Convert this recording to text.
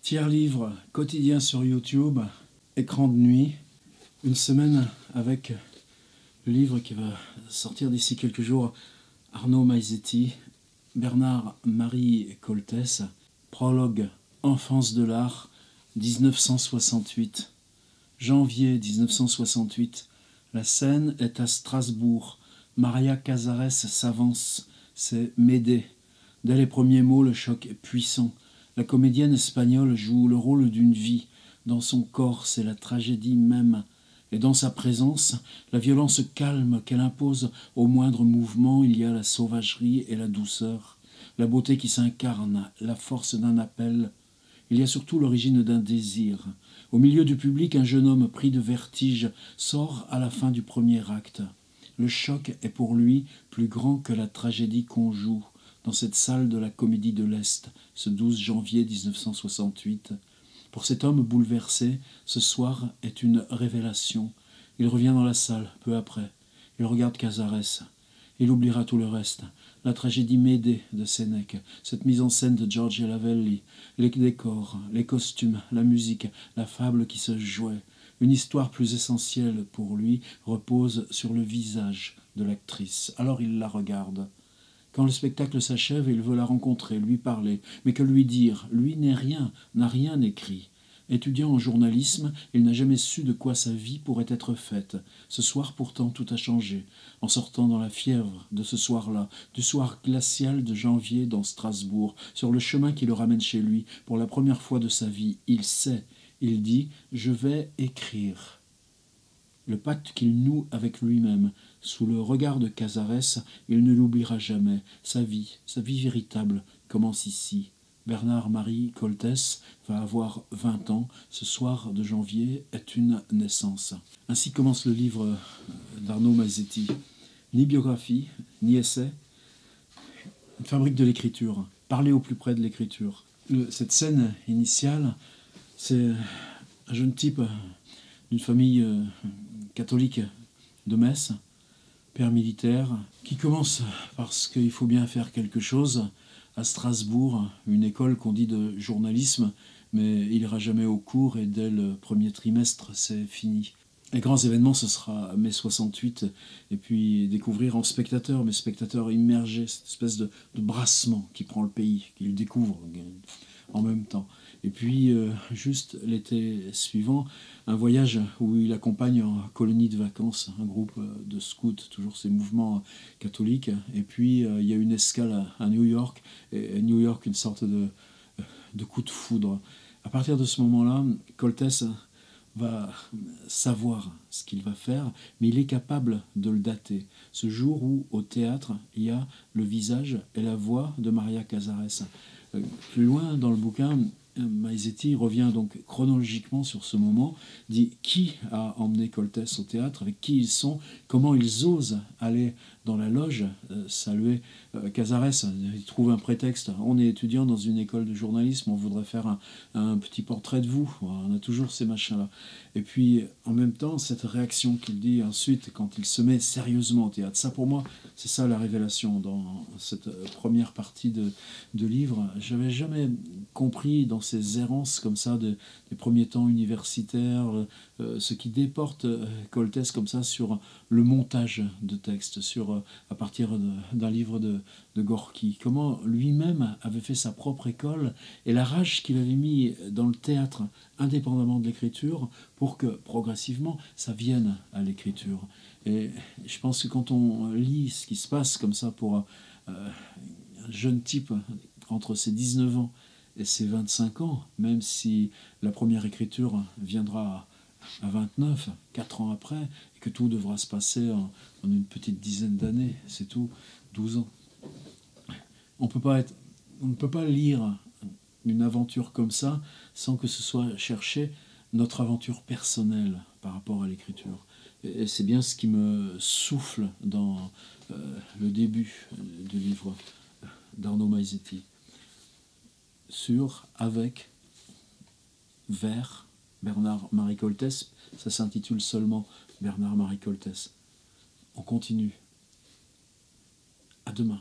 Tiers livre quotidien sur YouTube, écran de nuit, une semaine avec le livre qui va sortir d'ici quelques jours, Arnaud Maizetti, Bernard-Marie Coltès, prologue, enfance de l'art, 1968. Janvier 1968, la scène est à Strasbourg. Maria Casares s'avance, c'est Médée. Dès les premiers mots, le choc est puissant. La comédienne espagnole joue le rôle d'une vie. Dans son corps, c'est la tragédie même. Et dans sa présence, la violence calme qu'elle impose au moindre mouvement, il y a la sauvagerie et la douceur, la beauté qui s'incarne, la force d'un appel. Il y a surtout l'origine d'un désir. Au milieu du public, un jeune homme pris de vertige sort à la fin du premier acte. Le choc est pour lui plus grand que la tragédie qu'on joue dans cette salle de la Comédie de l'Est, ce 12 janvier 1968. Pour cet homme bouleversé, ce soir est une révélation. Il revient dans la salle, peu après. Il regarde Casares. Il oubliera tout le reste. La tragédie Médée de Sénèque, cette mise en scène de Giorgio Lavelli, les décors, les costumes, la musique, la fable qui se jouait. Une histoire plus essentielle pour lui repose sur le visage de l'actrice. Alors il la regarde. Quand le spectacle s'achève, il veut la rencontrer, lui parler. Mais que lui dire? Lui n'a rien écrit. Étudiant en journalisme, il n'a jamais su de quoi sa vie pourrait être faite. Ce soir, pourtant, tout a changé. En sortant dans la fièvre de ce soir-là, du soir glacial de janvier dans Strasbourg, sur le chemin qui le ramène chez lui, pour la première fois de sa vie, il sait. Il dit « Je vais écrire ». Le pacte qu'il noue avec lui-même, sous le regard de Casares, il ne l'oubliera jamais. Sa vie véritable, commence ici. Bernard-Marie Coltès va avoir 20 ans. Ce soir de janvier est une naissance. Ainsi commence le livre d'Arnaud Maizetti. Ni biographie, ni essai. Une fabrique de l'écriture. Parler au plus près de l'écriture. Cette scène initiale, c'est un jeune type d'une famille catholique de Metz, père militaire, qui commence parce qu'il faut bien faire quelque chose à Strasbourg, une école qu'on dit de journalisme, mais il n'ira jamais au cours et dès le premier trimestre, c'est fini. Les grands événements, ce sera mai 68, et puis découvrir en spectateur, mais spectateur immergé, cette espèce de brassement qui prend le pays, qu'il découvre en même temps. Et puis, juste l'été suivant, un voyage où il accompagne en colonie de vacances un groupe de scouts, toujours ces mouvements catholiques. Et puis, il y a une escale à New York, et New York, une sorte de coup de foudre. À partir de ce moment-là, Coltès va savoir ce qu'il va faire, mais il est capable de le dater. Ce jour où, au théâtre, il y a le visage et la voix de Maria Casares. Plus loin dans le bouquin, Maizetti revient donc chronologiquement sur ce moment, dit qui a emmené Coltès au théâtre, avec qui ils sont, comment ils osent aller dans la loge, saluer Casares. Il trouve un prétexte. On est étudiant dans une école de journalisme, on voudrait faire un petit portrait de vous. On a toujours ces machins-là. Et puis, en même temps, cette réaction qu'il dit ensuite, quand il se met sérieusement au théâtre, ça pour moi, c'est ça la révélation dans cette première partie de livre. J'avais jamais compris dans ces errances comme ça des premiers temps universitaires, ce qui déporte Coltès comme ça sur le montage de textes, à partir d'un livre de Gorky. Comment lui-même avait fait sa propre école et la rage qu'il avait mis dans le théâtre indépendamment de l'écriture pour que progressivement ça vienne à l'écriture. Et je pense que quand on lit ce qui se passe comme ça pour un jeune type entre ses 19 ans et ses 25 ans, même si la première écriture viendra à 29, 4 ans après, et que tout devra se passer en une petite dizaine d'années, c'est tout, 12 ans. On ne peut pas lire une aventure comme ça sans que ce soit chercher notre aventure personnelle par rapport à l'écriture. Et c'est bien ce qui me souffle dans le début du livre d'Arnaud Maizetti. Sur, avec, vers Bernard-Marie Coltès. Ça s'intitule seulement Bernard-Marie Coltès. On continue. À demain.